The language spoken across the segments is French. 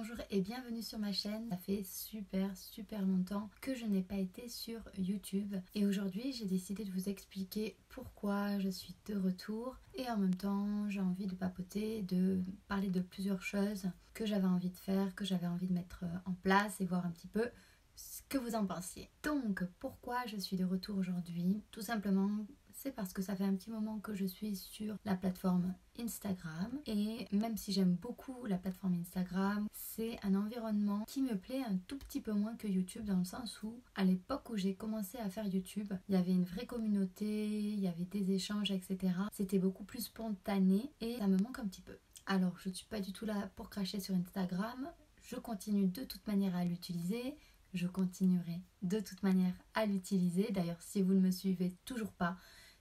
Bonjour et bienvenue sur ma chaîne. Ça fait super longtemps que je n'ai pas été sur YouTube et aujourd'hui j'ai décidé de vous expliquer pourquoi je suis de retour et en même temps j'ai envie de papoter, de parler de plusieurs choses que j'avais envie de faire, que j'avais envie de mettre en place et voir un petit peu ce que vous en pensiez. Donc pourquoi je suis de retour aujourd'hui? Tout simplement c'est parce que ça fait un petit moment que je suis sur la plateforme Instagram et même si j'aime beaucoup la plateforme Instagram, c'est un environnement qui me plaît un tout petit peu moins que YouTube, dans le sens où à l'époque où j'ai commencé à faire YouTube, il y avait une vraie communauté, il y avait des échanges, etc. C'était beaucoup plus spontané et ça me manque un petit peu. Alors je ne suis pas du tout là pour cracher sur Instagram, je continue de toute manière à l'utiliser. Je continuerai de toute manière à l'utiliser. D'ailleurs, si vous ne me suivez toujours pas,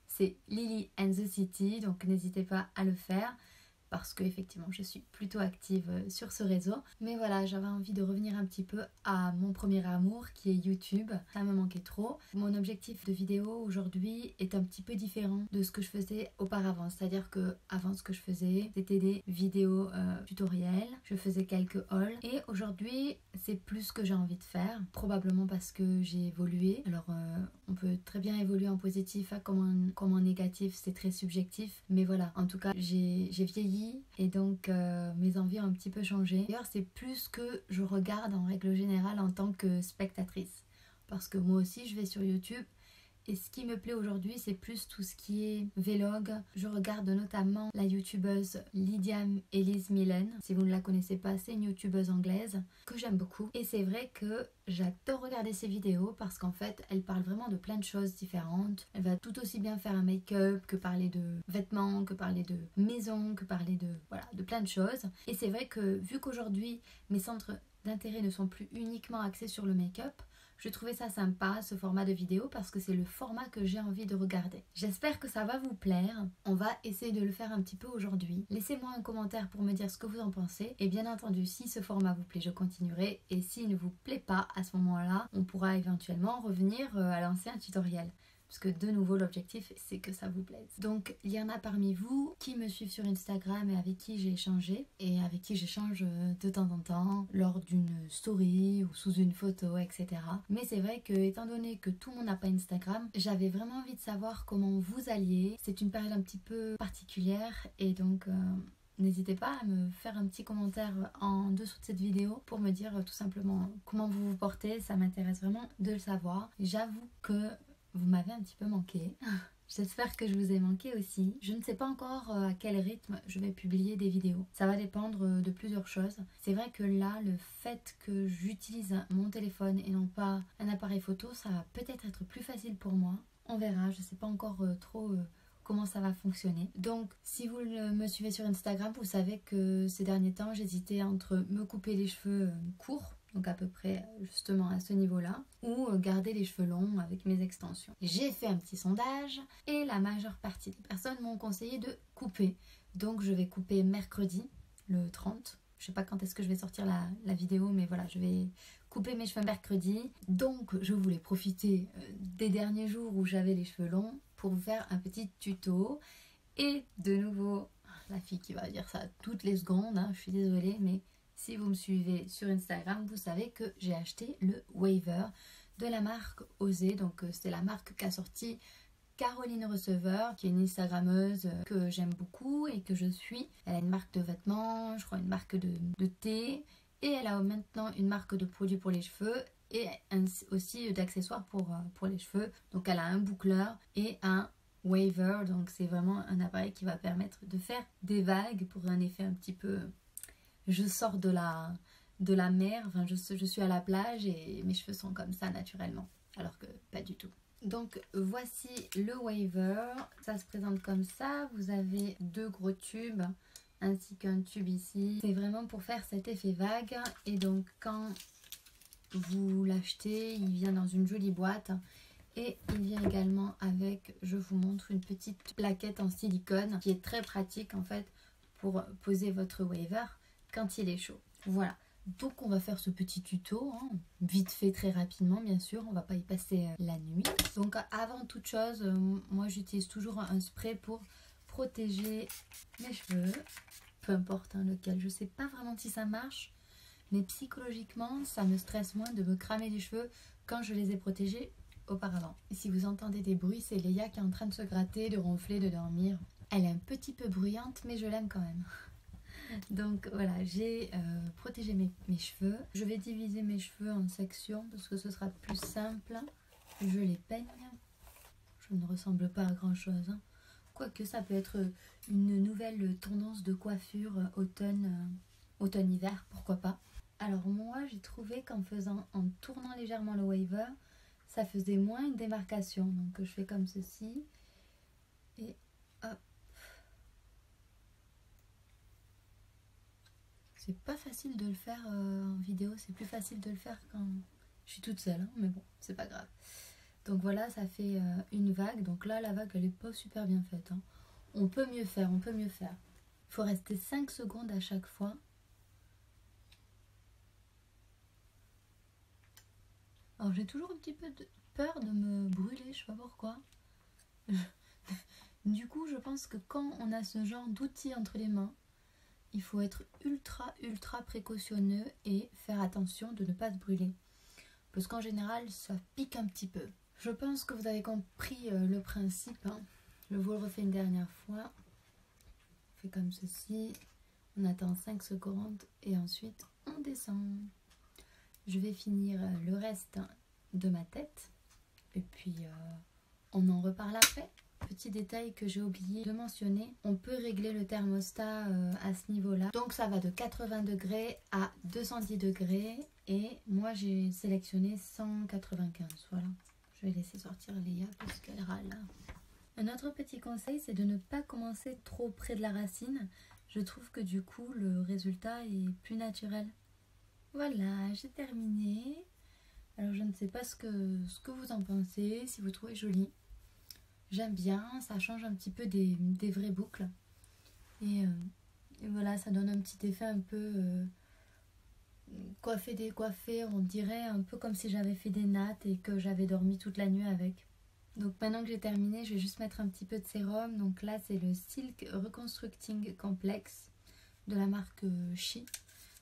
c'est Lily and the City, donc n'hésitez pas à le faire parce que effectivement je suis plutôt active sur ce réseau. Mais voilà, j'avais envie de revenir un petit peu à mon premier amour qui est YouTube. Ça me manquait trop. Mon objectif de vidéo aujourd'hui est un petit peu différent de ce que je faisais auparavant. C'est-à-dire que avant, ce que je faisais, c'était des vidéos tutoriels. Je faisais quelques hauls et aujourd'hui c'est plus ce que j'ai envie de faire. Probablement parce que j'ai évolué. Alors on peut très bien évoluer en positif comme en négatif, c'est très subjectif. Mais voilà, en tout cas j'ai vieilli et donc mes envies ont un petit peu changé. D'ailleurs c'est plus que je regarde en règle générale en tant que spectatrice, parce que moi aussi je vais sur YouTube et ce qui me plaît aujourd'hui c'est plus tout ce qui est vlog. Je regarde notamment la youtubeuse Lydia Elise Millen. Si vous ne la connaissez pas, c'est une youtubeuse anglaise que j'aime beaucoup et c'est vrai que j'adore regarder ses vidéos parce qu'en fait elle parle vraiment de plein de choses différentes. Elle va tout aussi bien faire un make-up que parler de vêtements, que parler de maison, que parler de plein de choses. Et c'est vrai que vu qu'aujourd'hui mes centres d'intérêt ne sont plus uniquement axés sur le make-up, je trouvais ça sympa ce format de vidéo parce que c'est le format que j'ai envie de regarder. J'espère que ça va vous plaire. On va essayer de le faire un petit peu aujourd'hui. Laissez-moi un commentaire pour me dire ce que vous en pensez. Et bien entendu, si ce format vous plaît, je continuerai. Et s'il ne vous plaît pas, à ce moment-là, on pourra éventuellement revenir à lancer un tutoriel. Parce que de nouveau l'objectif c'est que ça vous plaise. Donc il y en a parmi vous qui me suivent sur Instagram et avec qui j'ai échangé et avec qui j'échange de temps en temps lors d'une story ou sous une photo, etc. Mais c'est vrai que étant donné que tout le monde n'a pas Instagram, j'avais vraiment envie de savoir comment vous alliez. C'est une période un petit peu particulière et donc n'hésitez pas à me faire un petit commentaire en dessous de cette vidéo pour me dire tout simplement comment vous vous portez. Ça m'intéresse vraiment de le savoir. J'avoue que vous m'avez un petit peu manqué. J'espère que je vous ai manqué aussi. Je ne sais pas encore à quel rythme je vais publier des vidéos. Ça va dépendre de plusieurs choses. C'est vrai que là, le fait que j'utilise mon téléphone et non pas un appareil photo, ça va peut-être être plus facile pour moi. On verra, je ne sais pas encore trop comment ça va fonctionner. Donc si vous me suivez sur Instagram, vous savez que ces derniers temps, j'hésitais entre me couper les cheveux courts, donc à peu près justement à ce niveau-là, ou garder les cheveux longs avec mes extensions. J'ai fait un petit sondage et la majeure partie des personnes m'ont conseillé de couper. Donc je vais couper mercredi, le 30. Je sais pas quand est-ce que je vais sortir la vidéo, mais voilà, je vais couper mes cheveux mercredi. Donc je voulais profiter des derniers jours où j'avais les cheveux longs pour vous faire un petit tuto. Et de nouveau, la fille qui va dire ça toutes les secondes, hein, je suis désolée, mais si vous me suivez sur Instagram, vous savez que j'ai acheté le Waver de la marque Osé. Donc c'est la marque qu'a sorti Caroline Receveur, qui est une Instagrammeuse que j'aime beaucoup et que je suis. Elle a une marque de vêtements, je crois une marque de thé, et elle a maintenant une marque de produits pour les cheveux et aussi d'accessoires pour les cheveux. Donc elle a un boucleur et un Waver, donc c'est vraiment un appareil qui va permettre de faire des vagues pour un effet un petit peu... Je sors de la mer, enfin je suis à la plage et mes cheveux sont comme ça naturellement, alors que pas du tout. Donc voici le Waver, ça se présente comme ça, vous avez deux gros tubes ainsi qu'un tube ici. C'est vraiment pour faire cet effet vague et donc quand vous l'achetez, il vient dans une jolie boîte et il vient également avec, je vous montre, une petite plaquette en silicone qui est très pratique en fait pour poser votre Waver quand il est chaud. Voilà, donc on va faire ce petit tuto, hein, vite fait, très rapidement bien sûr, on va pas y passer la nuit. Donc avant toute chose, moi j'utilise toujours un spray pour protéger mes cheveux, peu importe hein, lequel, je sais pas vraiment si ça marche, Mais psychologiquement, ça me stresse moins de me cramer les cheveux quand je les ai protégés auparavant. Et si vous entendez des bruits, c'est Léa qui est en train de se gratter, de ronfler, de dormir. Elle est un petit peu bruyante, mais je l'aime quand même. Donc voilà, j'ai protégé mes cheveux. Je vais diviser mes cheveux en sections parce que ce sera plus simple. Je les peigne. Je ne ressemble pas à grand chose, hein. Quoique ça peut être une nouvelle tendance de coiffure automne-hiver, pourquoi pas. Alors moi j'ai trouvé en tournant légèrement le waver, ça faisait moins une démarcation. Donc je fais comme ceci et hop. C'est pas facile de le faire en vidéo, c'est plus facile de le faire quand je suis toute seule, hein, mais bon, c'est pas grave. Donc voilà, ça fait une vague. Donc là, la vague, elle est pas super bien faite, hein. On peut mieux faire, on peut mieux faire. Il faut rester 5 secondes à chaque fois. Alors j'ai toujours un petit peu peur de me brûler, je sais pas pourquoi. Du coup, je pense que quand on a ce genre d'outils entre les mains, il faut être ultra précautionneux et faire attention de ne pas se brûler. Parce qu'en général, ça pique un petit peu. Je pense que vous avez compris le principe, hein. Je vous le refais une dernière fois. On fait comme ceci. On attend 5 secondes et ensuite on descend. Je vais finir le reste de ma tête. Et puis on en reparle après. Petit détail que j'ai oublié de mentionner, on peut régler le thermostat à ce niveau-là. Donc ça va de 80 degrés à 210 degrés. Et moi j'ai sélectionné 195. Voilà. Je vais laisser sortir Léa parce qu'elle râle. Un autre petit conseil, c'est de ne pas commencer trop près de la racine. Je trouve que du coup, le résultat est plus naturel. Voilà, j'ai terminé. Alors, je ne sais pas ce que vous en pensez, si vous trouvez joli. J'aime bien, ça change un petit peu des vraies boucles. Et voilà, ça donne un petit effet un peu coiffé, décoiffé. On dirait un peu comme si j'avais fait des nattes et que j'avais dormi toute la nuit avec. Donc maintenant que j'ai terminé, je vais juste mettre un petit peu de sérum. Donc là, c'est le Silk Reconstructing Complex de la marque Chi.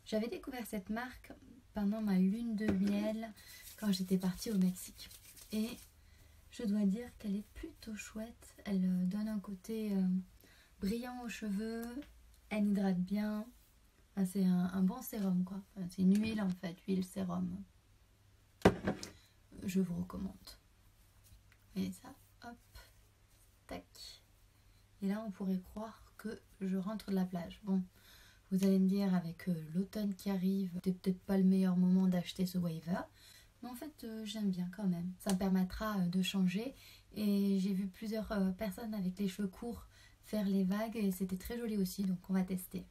J'avais découvert cette marque pendant ma lune de miel quand j'étais partie au Mexique. Et je dois dire qu'elle est plutôt chouette. Elle donne un côté brillant aux cheveux. Elle hydrate bien. Enfin, c'est un bon sérum, quoi. Enfin, c'est une huile en fait, huile sérum. Je vous recommande. Et ça, hop, tac. Et là, on pourrait croire que je rentre de la plage. Bon, vous allez me dire, avec l'automne qui arrive, c'est peut-être pas le meilleur moment d'acheter ce waver. Mais en fait, j'aime bien quand même. Ça me permettra de changer. Et j'ai vu plusieurs personnes avec les cheveux courts faire les vagues. Et c'était très joli aussi, donc on va tester.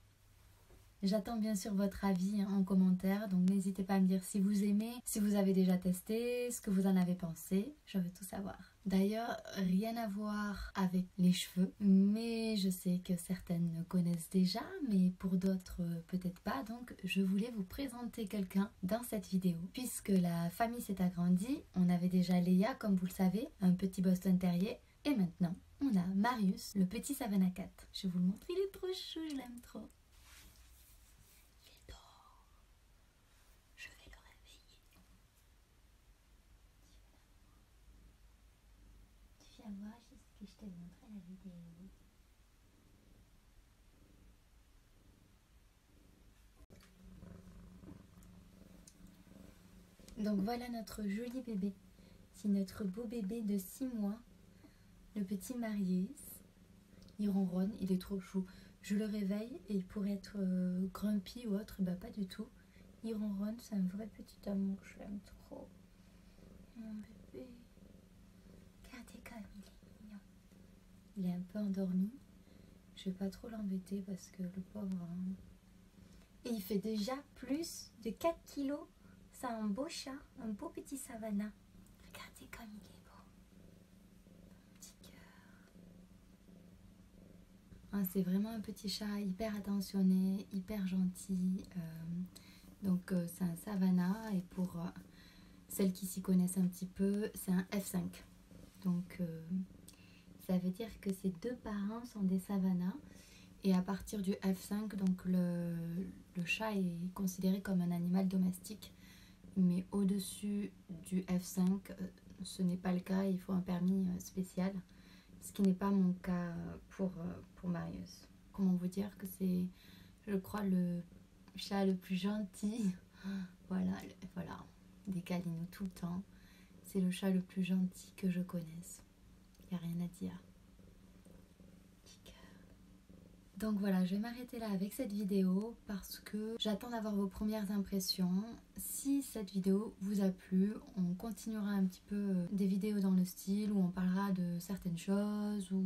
J'attends bien sûr votre avis en commentaire, donc n'hésitez pas à me dire si vous aimez, si vous avez déjà testé, ce que vous en avez pensé, je veux tout savoir. D'ailleurs, rien à voir avec les cheveux, mais je sais que certaines connaissent déjà, mais pour d'autres peut-être pas, donc je voulais vous présenter quelqu'un dans cette vidéo. Puisque la famille s'est agrandie, on avait déjà Léa, comme vous le savez, un petit Boston Terrier, et maintenant on a Marius, le petit Savannah Cat. Je vous le montre, il est trop chou, je l'aime trop. Moi, c'est ce que je t'ai montré à la vidéo. Donc voilà notre joli bébé. C'est notre beau bébé de 6 mois, le petit Marius. Il ronronne, il est trop chou. Je le réveille et il pourrait être grumpy ou autre, bah pas du tout. Il ronronne, c'est un vrai petit amour, je l'aime trop. Mon bébé. Regardez comme il est mignon. Il est un peu endormi. Je vais pas trop l'embêter parce que le pauvre... Hein. Et il fait déjà plus de 4 kilos. C'est un beau chat, un beau petit Savannah. Regardez comme il est beau. Petit cœur. Ah, c'est vraiment un petit chat hyper attentionné, hyper gentil. Donc c'est un Savannah et pour celles qui s'y connaissent un petit peu, c'est un F5. Donc ça veut dire que ces deux parents sont des Savannahs. Et à partir du F5, donc le le chat est considéré comme un animal domestique, mais au-dessus du F5, ce n'est pas le cas, il faut un permis spécial, ce qui n'est pas mon cas pour Marius. Comment vous dire que c'est, je crois, le chat le plus gentil, voilà, des câlinous tout le temps, c'est le chat le plus gentil que je connaisse, il n'y a rien à dire. Donc voilà, je vais m'arrêter là avec cette vidéo parce que j'attends d'avoir vos premières impressions. Si cette vidéo vous a plu, on continuera un petit peu des vidéos dans le style où on parlera de certaines choses, où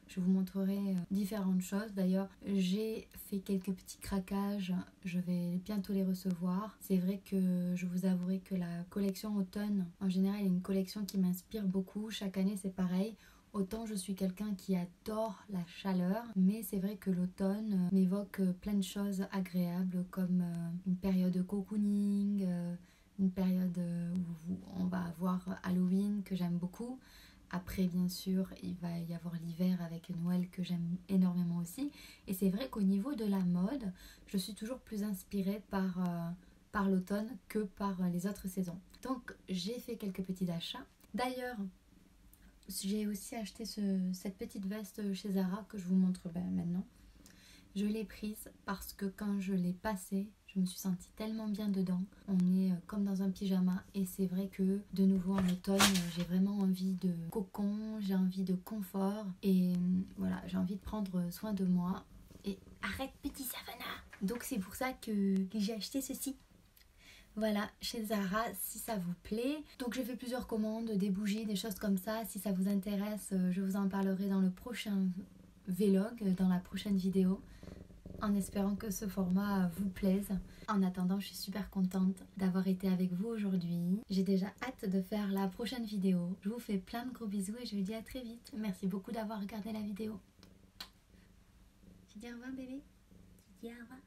je vous montrerai différentes choses. D'ailleurs, j'ai fait quelques petits craquages, je vais bientôt les recevoir. C'est vrai que je vous avouerai que la collection automne, en général, est une collection qui m'inspire beaucoup. Chaque année, c'est pareil. Autant je suis quelqu'un qui adore la chaleur, mais c'est vrai que l'automne m'évoque plein de choses agréables comme une période de cocooning, une période où on va avoir Halloween que j'aime beaucoup. Après, bien sûr, il va y avoir l'hiver avec Noël que j'aime énormément aussi. Et c'est vrai qu'au niveau de la mode, je suis toujours plus inspirée par l'automne que par les autres saisons. Donc, j'ai fait quelques petits achats. D'ailleurs, j'ai aussi acheté cette petite veste chez Zara que je vous montre maintenant. Je l'ai prise parce que quand je l'ai passée, je me suis sentie tellement bien dedans. On est comme dans un pyjama et c'est vrai que de nouveau en automne, j'ai vraiment envie de cocon, j'ai envie de confort et voilà, j'ai envie de prendre soin de moi. Et arrête petit Savannah! Donc c'est pour ça que j'ai acheté ceci. Voilà, chez Zara, si ça vous plaît. Donc j'ai fait plusieurs commandes, des bougies, des choses comme ça. Si ça vous intéresse, je vous en parlerai dans le prochain vlog, dans la prochaine vidéo, en espérant que ce format vous plaise. En attendant, je suis super contente d'avoir été avec vous aujourd'hui. J'ai déjà hâte de faire la prochaine vidéo. Je vous fais plein de gros bisous et je vous dis à très vite. Merci beaucoup d'avoir regardé la vidéo. Tu dis au revoir bébé? Tu dis au revoir?